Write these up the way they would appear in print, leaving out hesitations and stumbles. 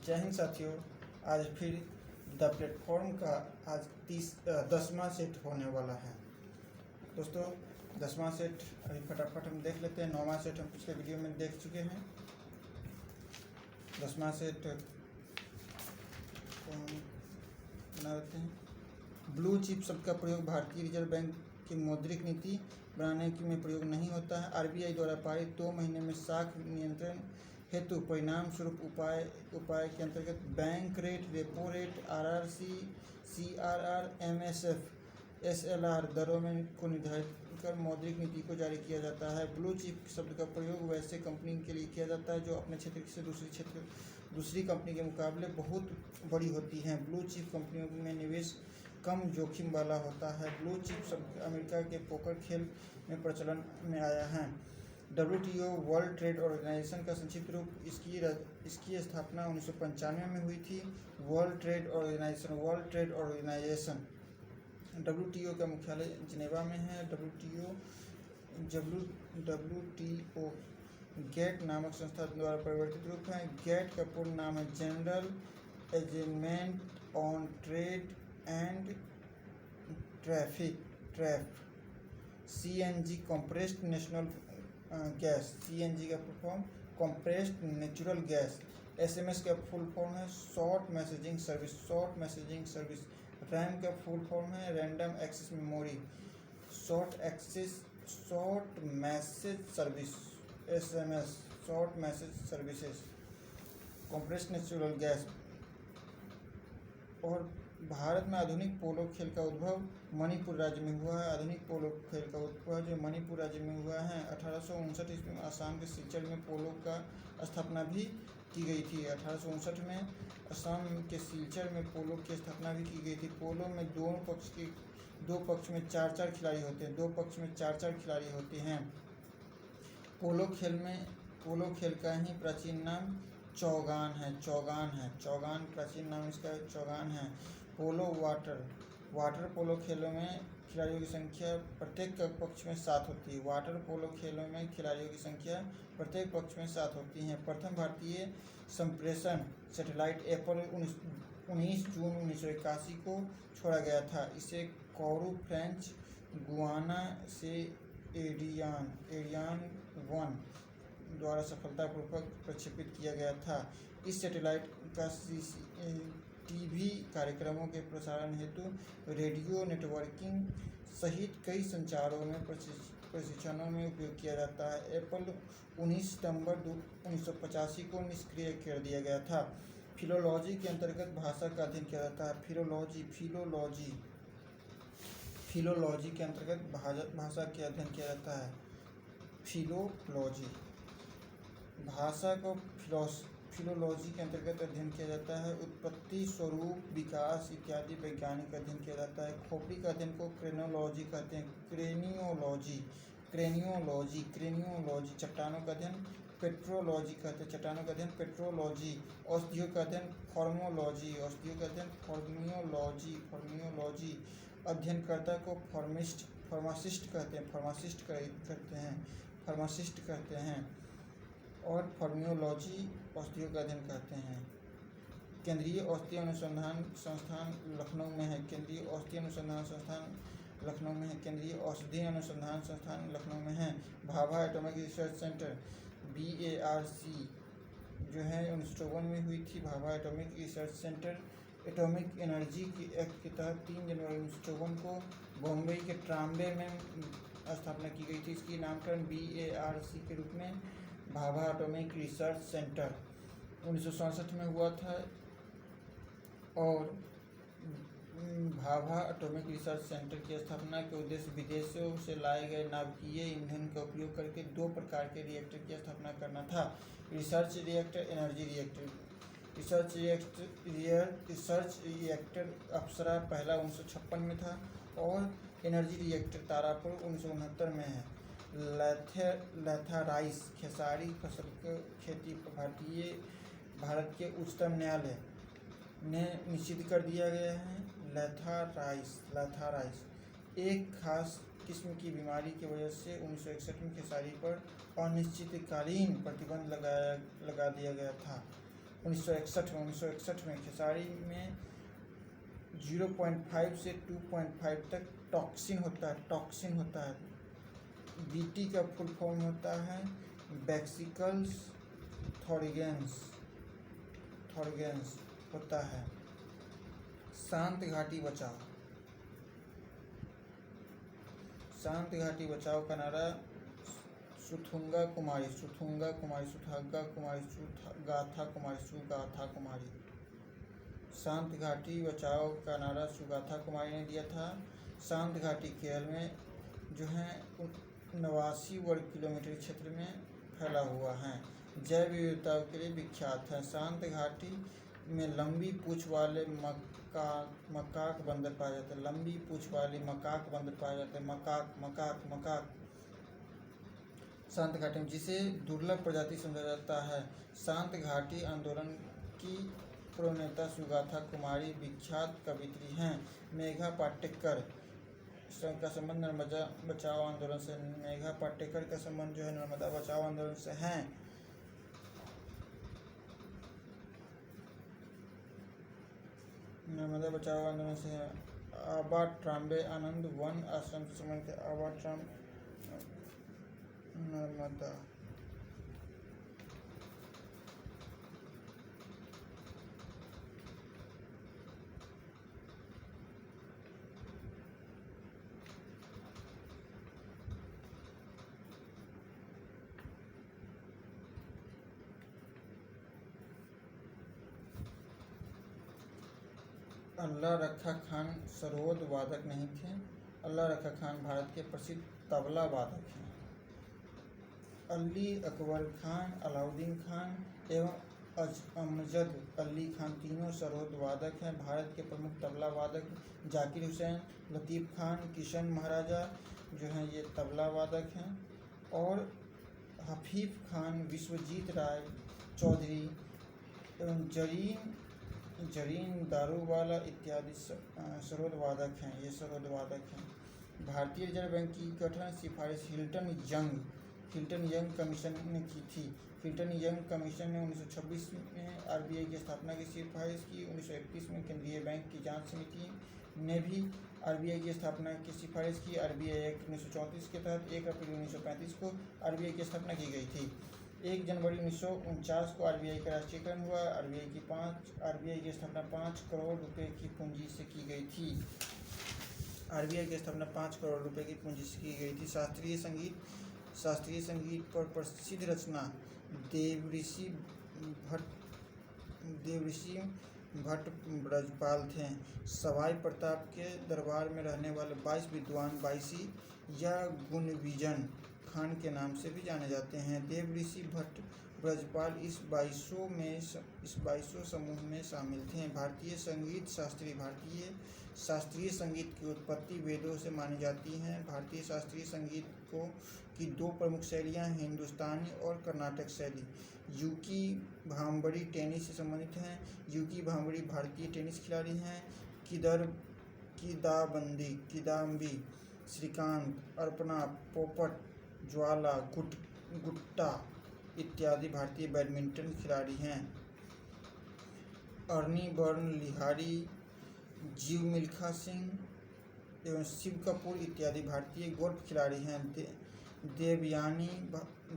जय हिंद साथियों। आज फिर द प्लेटफॉर्म का आज 10वां सेट होने वाला है। दोस्तों 10वां सेट अभी फटाफट हम देख लेते हैं। 9वां सेट हम पिछले वीडियो में देख चुके हैं। 10वां सेट को हम बना लेते हैं। ब्लू चिप शब्द का प्रयोग भारतीय रिजर्व बैंक की मौद्रिक नीति बनाने में प्रयोग नहीं होता है। आरबीआई द्वारा पारित 2 महीने में साख नियंत्रण हेतु परिणाम स्वरूप उपाय के अंतर्गत bank rate, repo rate, RRC, CRR, MSF, SLR दरों में को निर्धारित कर मौद्रिक नीति को जारी किया जाता है। ब्लू चिप शब्द का प्रयोग वैसे कंपनी के लिए किया जाता है जो अपने क्षेत्र से दूसरी कंपनी के मुकाबले बहुत बड़ी होती हैं। ब्लू चिप कंपनियों में निवेश कम जोखिम वाला होता है। ब्लू चिप शब्द अमेरिका के पोकर खेल में प्रचलन में आया है। WTO वर्ल्ड ट्रेड ऑर्गेनाइजेशन का संक्षिप्त रूप। इसकी स्थापना 1995 में हुई थी। वर्ल्ड ट्रेड ऑर्गेनाइजेशन WTO का मुख्यालय जिनेवा में है। WTO गेट नामक संस्था द्वारा परिवर्तित रूप है। गेट का पूर्ण नाम है general agreement on trade and tariff. CNG compressed national gas, CNG का full form compressed natural gas. SMS का फुल फॉर्म है शॉर्ट मैसेजिंग सर्विस। रैम का फुल फॉर्म है random access memory. Short message service, SMS short message services. Compressed natural gas. और भारत में आधुनिक पोलो खेल का उद्भव मणिपुर राज्य में हुआ है। आधुनिक पोलो खेल का उद्भव जो मणिपुर राज्य में हुआ है। 1859 ईस्वी में आसाम के सिलचर में पोलो का स्थापना भी की गई थी। 1859 में असम के सिलचर में पोलो की स्थापना भी की गई थी। पोलो में दो पक्ष में 4-4 खिलाड़ी होते हैं। पोलो खेल का ही प्राचीन नाम चौगान प्राचीन नाम इसका चौगान है। पोलो वाटर पोलो खेलों में खिलाड़ियों की संख्या प्रत्येक पक्ष में 7 होती है। वाटर पोलो खेलों में खिलाड़ियों की संख्या प्रत्येक पक्ष में 7 होती है। प्रथम भारतीय संप्रेषण सैटेलाइट अप्रैल 19 जून 1981 को छोड़ा गया था। इसे कोरू फ्रेंच गुयाना से एरियान 1 द्वारा सफलतापूर्वक प्रक्षेपित किया गया था। इस सैटेलाइट का टीवी कार्यक्रमों के प्रसारण हेतु रेडियो नेटवर्किंग सहित कई संचारों में प्रशिक्षणों में उपयोग किया जाता है। अप्रैल 19 सितंबर 1985 को निष्क्रिय कर दिया गया था। फिलोलॉजी के अंतर्गत भाषा का अध्ययन किया जाता है। फिलोलॉजी के अंतर्गत भाषा के अध्ययन किया जाता है। फिलोलॉजी भाषा को फिलोलॉजी के अंतर्गत अध्ययन किया जाता है। उत्पत्ति, स्वरूप, विकास इत्यादि वैज्ञानिक अध्ययन किया जाता है। खोपड़ी का अध्ययन को क्रेनोलॉजी कहते हैं। क्रेनियोलॉजी चट्टानों का अध्ययन पेट्रोलॉजी कहते हैं। चट्टानों का अध्ययन पेट्रोलॉजी। औषधियों का अध्ययन फार्मोलॉजी। अध्ययनकर्ता को फार्मासिस्ट कहते हैं। और फार्मियोलॉजी औषधियों का अध्ययन कहते हैं। केंद्रीय औषधीय अनुसंधान संस्थान लखनऊ में है। केंद्रीय औषधीय अनुसंधान संस्थान लखनऊ में है। Bhabha atomic research centre BARC जो है 1954 में हुई थी। Bhabha atomic research centre atomic energy की एक्ट के तहत 3 जनवरी 1954 को बॉम्बे के ट्राम्बे में स्थापना की गई थी। इसकी नामकरण BARC के रूप में भाभा एटॉमिक रिसर्च सेंटर 1967 में हुआ था। और भाभा एटॉमिक रिसर्च सेंटर की स्थापना के उद्देश्य विदेशों से लाए गए नाभिकीय ईंधन का उपयोग करके 2 प्रकार के रिएक्टर की स्थापना करना था। Research reactor, energy reactor. Research reactor Apsara पहला 1956 में था और एनर्जी रिएक्टर तारापुर 1969 में है। लैथाराइस खेसारी फसल की खेती भारत के उच्चतम न्यायालय ने निश्चित कर दिया गया है। लैथाराइस एक खास किस्म की बीमारी की वजह से 1961 में खेसारी पर अनिश्चितकालीन प्रतिबंध लगा दिया गया था। 1961 में खेसारी में 0.5 से 2.5 तक टॉक्सिन होता है। बीटी का फुल फॉर्म होता है बैक्सिकल्स थॉरिगेंस होता है। शांत घाटी बचाओ का नारा सुथुंगा कुमारी, सुगाथा कुमारी। शांत घाटी बचाओ का नारा सुगाथा कुमारी ने दिया था। शांत घाटी केरल में जो है 89 वर्ग किलोमीटर क्षेत्र में फैला हुआ है। जैव विविधता के लिए विख्यात है। शांत घाटी में लंबी पूंछ वाले मकाक बंदर पाए जाते हैं। मकाक शांत घाटी में, जिसे दुर्लभ प्रजाति समझा जाता है। शांत घाटी आंदोलन की प्रणेता सुगाथा कुमारी विख्यात कवियत्री हैं। मेघा पाटेकर का संबंध नर्मदा बचाओ आंदोलन से। मेघा पाटेकर का संबंध जो है नर्मदा बचाओ आंदोलन से है। नर्मदा बचाओ आंदोलन से है। आबा ट्राम्बे आनंद वन आश्रम से संबंधित। आबा ट्राम नर्मदा अल्लाह रखा खान सरोद वादक नहीं थे। अल्लाह रखा खान भारत के प्रसिद्ध तबला वादक हैं। अली अकबर खान, अलाउद्दीन खान एवं अमजद अली खान तीनों सरोद वादक हैं। भारत के प्रमुख तबला वादक जाकिर हुसैन, लतीफ़ खान, किशन महाराजा जो हैं ये तबला वादक हैं। और हफीफ़ खान, विश्वजीत राय चौधरी एवं जरीन दारूवाला इत्यादि सरोद वादक हैं। ये सरोद वादक हैं। भारतीय रिजर्व बैंक की गठन सिफारिश हिल्टन यंग कमीशन ने की थी। हिल्टन यंग कमीशन ने 1926 में आरबीआई की स्थापना की सिफारिश की। 1931 में केंद्रीय बैंक की जांच समिति ने भी आरबीआई की स्थापना की सिफारिश की। आरबीआई एक्ट 1934 के तहत 1 अप्रैल 1935 को आरबीआई की स्थापना की गई थी। 1 जनवरी 1949 को आरबीआई का राष्ट्रीयकरण हुआ। आरबीआई की स्थापना 5 करोड़ रुपए की पूंजी से की गई थी। आरबीआई की स्थापना 5 करोड़ रुपए की पूंजी से की गई थी। शास्त्रीय संगीत पर प्रसिद्ध रचना देवऋषि भट्ट ब्रजपाल थे। सवाई प्रताप के दरबार में रहने वाले 22 विद्वान बाईसी या गुणविजन खान के नाम से भी जाने जाते हैं। देवऋषि भट्ट ब्रजपाल इस 22 समूह में शामिल थे। भारतीय शास्त्रीय संगीत की उत्पत्ति वेदों से मानी जाती है। भारतीय शास्त्रीय संगीत की 2 प्रमुख शैलियाँ हिंदुस्तानी और कर्नाटक शैली। यूकी भांबड़ी टेनिस से संबंधित हैं। यूकी भांबड़ी भारतीय टेनिस खिलाड़ी हैं। किदाम्बी श्रीकांत, अर्पणा पोपट, ज्वाला गुट्टा इत्यादि भारतीय बैडमिंटन खिलाड़ी हैं। अर्नी बर्न लिहारी, जीव मिल्खा सिंह एवं शिव कपूर इत्यादि भारतीय गोल्फ खिलाड़ी हैं।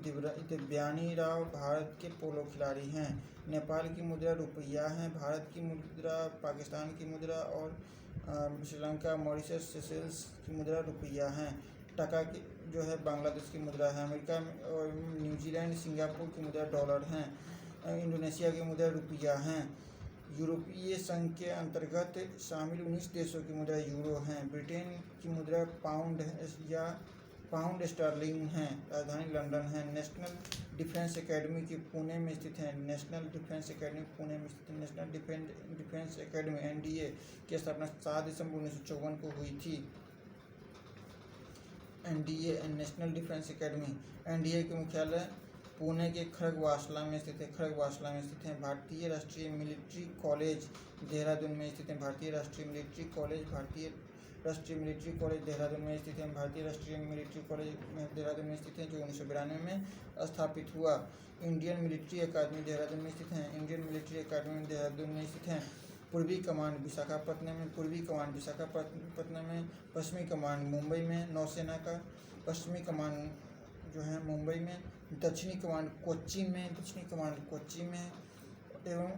देवयानी राव भारत के पोलो खिलाड़ी हैं। नेपाल की मुद्रा रुपया है। भारत की मुद्रा, पाकिस्तान की मुद्रा और श्रीलंका, मॉरिशस, सेशेल्स की मुद्रा रुपया है। टका की जो है बांग्लादेश की मुद्रा है। अमेरिका और न्यूजीलैंड, सिंगापुर की मुद्रा डॉलर हैं। इंडोनेशिया की मुद्रा रुपया हैं। यूरोपीय संघ के अंतर्गत शामिल 19 देशों की मुद्रा यूरो हैं। ब्रिटेन की मुद्रा पाउंड स्टर्लिंग है। राजधानी लंदन है। नेशनल डिफेंस एकेडमी की पुणे में स्थित है। नेशनल डिफेंस एकेडमी एनडीए की स्थापना 7 दिसंबर 1954 को हुई थी। NDA national defence academy. NDA के मुख्यालय पुणे के खड़गवासला में स्थित है। भारतीय राष्ट्रीय मिलिट्री कॉलेज देहरादून में स्थित है। भारतीय राष्ट्रीय मिलिट्री कॉलेज भारतीय राष्ट्रीय मिलिट्री कॉलेज देहरादून में स्थित है। भारतीय राष्ट्रीय मिलिट्री कॉलेज देहरादून में स्थित है जो 1992 में स्थापित हुआ। इंडियन मिलिट्री अकादमी देहरादून में स्थित है। इंडियन मिलिट्री अकादमी देहरादून में स्थित है। पूर्वी कमांड विशाखापट्टनम में, पूर्वी कमांड विशाखापट्टनम में, पश्चिमी कमांड मुंबई में नौसेना का, पश्चिमी कमांड जो है मुंबई में, दक्षिणी कमांड कोच्चि में, दक्षिणी कमांड कोच्चि में एवं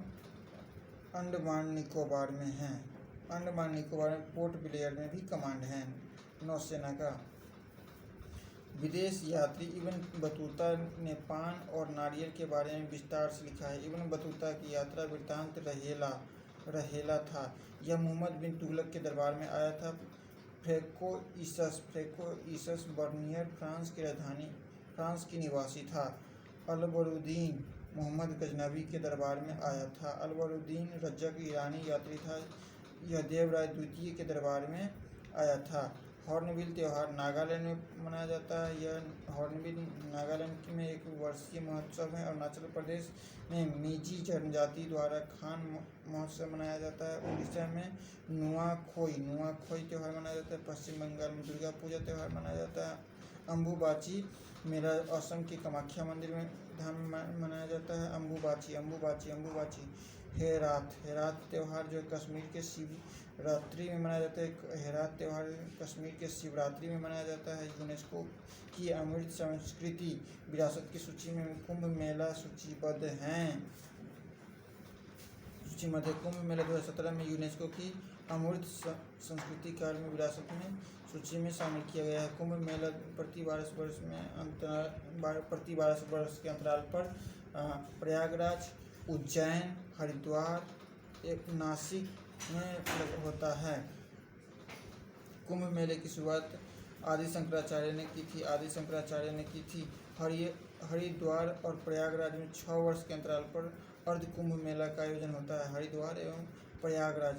अंडमान निकोबार में है। अंडमान निकोबार में पोर्ट ब्लेयर में भी कमांड है नौसेना का। विदेश यात्री इब्न बतूता ने पान और नारियल के बारे में विस्तार से लिखा है। इब्न बतूता की यात्रा वृत्तांत रहेला था। यह मोहम्मद बिन तुगलक के दरबार में आया था। फ्रैंकोइसस बर्नियर फ्रांस की निवासी था। अलबरुद्दीन मोहम्मद गजनवी के दरबार में आया था। अलबरुद्दीन रज्जक ईरानी यात्री था। यह देवराय द्वितीय के दरबार में आया था। हॉर्नबिल त्यौहार नागालैंड में मनाया जाता है। यह हॉर्नबिल नागालैंड में एक वर्षीय महोत्सव है। अरुणाचल प्रदेश में मीजी जनजाति द्वारा खान महोत्सव मनाया जाता है। उड़ीसा में नुआखोई त्यौहार मनाया जाता है। पश्चिम बंगाल में दुर्गा पूजा त्यौहार मनाया जाता है। अम्बुबाची मेला असम के कामाख्या मंदिर में धाम में मनाया जाता है। अम्बुबाची हेरात त्यौहार जो कश्मीर के शिवरात्रि में मनाया जाता है। हेरात त्यौहार कश्मीर के शिवरात्रि में मनाया जाता है। यूनेस्को की अमृत संस्कृति विरासत की सूची में कुंभ मेला सूचीबद्ध हैं। कुंभ मेला 2017 में यूनेस्को की अमृत संस्कृति कार्य में विरासत में सूची में शामिल किया गया है। कुंभ मेला प्रति 12 वर्ष के अंतराल पर प्रयागराज, उज्जैन, हरिद्वार, नासिक में होता है। कुंभ मेले की शुरुआत आदि शंकराचार्य ने की थी। हरिद्वार और प्रयागराज में 6 वर्ष के अंतराल पर अर्ध कुंभ मेला का आयोजन होता है। हरिद्वार एवं प्रयागराज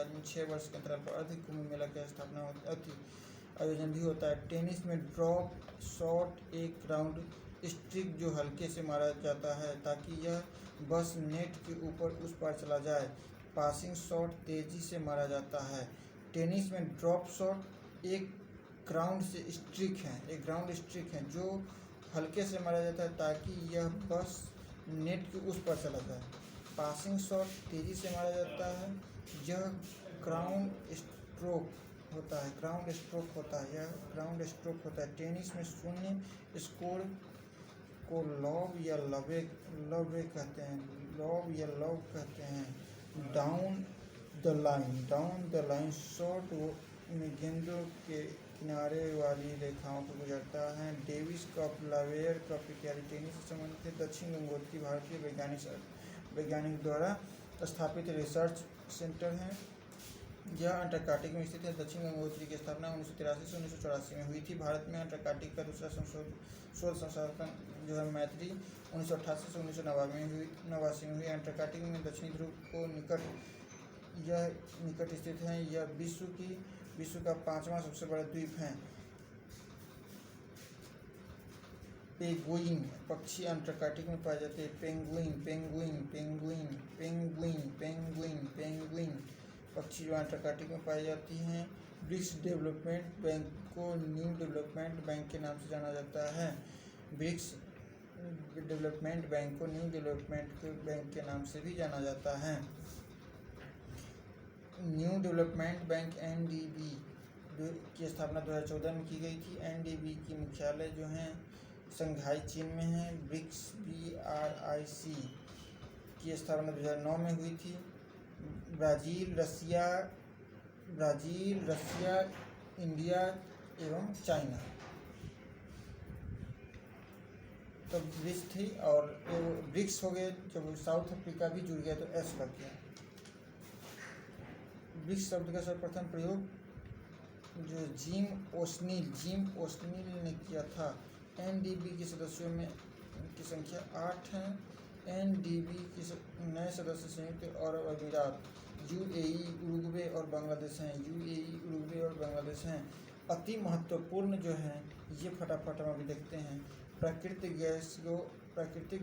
में 6 वर्ष के अंतराल पर अर्ध कुंभ मेला की स्थापना आयोजन भी होता है। टेनिस में ड्रॉप शॉट एक राउंड स्ट्रिक जो हल्के से मारा जाता है ताकि यह बस नेट के ऊपर उस पार चला जाए। पासिंग शॉट तेजी से मारा जाता है। टेनिस में ड्रॉप शॉट एक ग्राउंड स्ट्रिक है जो हल्के से मारा जाता है ताकि यह बस नेट के उस पर चला जाए। पासिंग शॉट तेजी से मारा जाता है। यह ग्राउंड स्ट्रोक होता है। टेनिस में शून्य स्कोर को लॉब या लव कहते हैं। डाउन द लाइन शॉट में गेंदों के किनारे वाली रेखाओं को गुजरता है। डेविस कप, लावेयर कप इत्यादि टेनिस से संबंधित दक्षिण गंगोत्री भारतीय वैज्ञानिक द्वारा स्थापित रिसर्च सेंटर है। यह अंटार्कटिक में स्थित है। दक्षिण गंगोत्री की स्थापना 1983 से 1984 में हुई थी। भारत में अंटार्कटिक का दूसरा शोध संस्थान जो है मैत्री 1988 से 1989 में हुई। अंटार्कटिक में दक्षिणी ध्रुव को निकट स्थित है। यह विश्व का 5वां सबसे बड़ा द्वीप है। पेंगुइन पक्षी अंटार्कटिक में पाए जाते हैं। पेंगुइन पक्षी जो अंटार्कटिक में पाई जाती हैं। ब्रिक्स डेवलपमेंट बैंक को न्यू डेवलपमेंट बैंक के नाम से जाना जाता है। ब्रिक्स डेवलपमेंट बैंक को न्यू डेवलपमेंट बैंक के नाम से भी जाना जाता है। न्यू डेवलपमेंट बैंक NDB की स्थापना 2014 में की गई थी। NDB की मुख्यालय जो है शंघाई चीन में है। ब्रिक्स BRIC की स्थापना 2009 में हुई थी। ब्राज़ील, रसिया, इंडिया एवं चाइना तो ब्रिक्स थी। और ब्रिक्स हो गए जब साउथ अफ्रीका भी जुड़ गया तो S लग गया। ब्रिक्स शब्द का सर्वप्रथम प्रयोग जो जिम ओस्नील ने किया था। NDB के सदस्यों में की संख्या 8 है। NDB के नए सदस्य संयुक्त अरब अमीरात, UAE, उरुग्वे और बांग्लादेश हैं। अति महत्वपूर्ण जो है ये फटाफट हम अभी देखते हैं। प्राकृतिक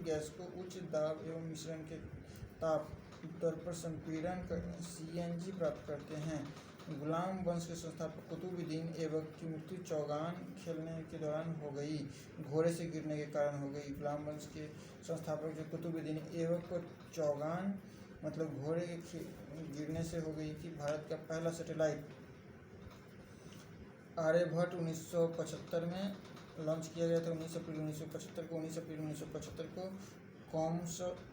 गैस को उच्च दाब एवं मिश्रण के ताप तौर पर संपीड़न कर CNG प्राप्त करते हैं। गुलाम वंश के संस्थापक कुतुबुद्दीन ऐबक की मृत्यु चौगान खेलने के दौरान हो गई, घोड़े से गिरने के कारण हो गई। गुलाम वंश के संस्थापक जो कुतुबुद्दीन ऐबक को चौगान मतलब घोड़े के गिरने से हो गई थी। भारत का पहला सैटेलाइट आर्यभट्ट 1975 में लॉन्च किया गया था। 19 अप्रैल 1975 को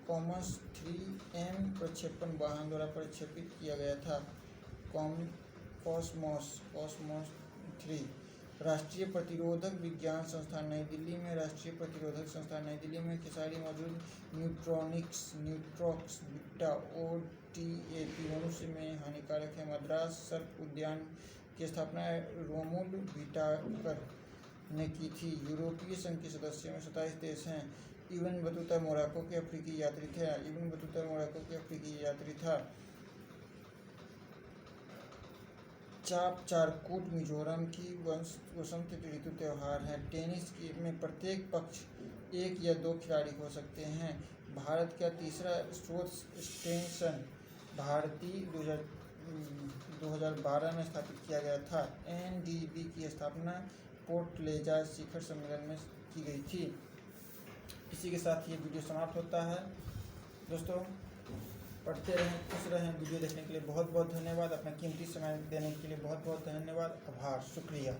कॉमस 3M प्रक्षेपण वाहन द्वारा प्रक्षेपित किया गया था। कॉसमॉस 3। राष्ट्रीय प्रतिरोधक विज्ञान संस्थान नई दिल्ली में राष्ट्रीय प्रतिरोधक संस्थान नई दिल्ली में खेसारी मौजूद न्यूट्रॉक्स बीटा OTAP मनुष्य में हानिकारक है। मद्रास सर्प उद्यान की स्थापना रोमुल व्हिटाकर ने की थी। यूरोपीय संघ के सदस्य में 27 देश हैं। इब्न बतूता मोरक्को के अफ्रीकी यात्री था। चाप चारकूट मिजोरम की वसंत ऋतु त्यौहार है। टेनिस में प्रत्येक पक्ष 1 या 2 खिलाड़ी हो सकते हैं। भारत का तीसरा स्रोत स्टेशन भारती 2012 में स्थापित किया गया था। NDB की स्थापना पोर्ट प्लेजा शिखर सम्मेलन में की गई थी। इसी के साथ ये वीडियो समाप्त होता है। दोस्तों पढ़ते रहें, खुश रहें। वीडियो देखने के लिए बहुत बहुत धन्यवाद। अपना कीमती समय देने के लिए बहुत बहुत धन्यवाद। आभार, शुक्रिया।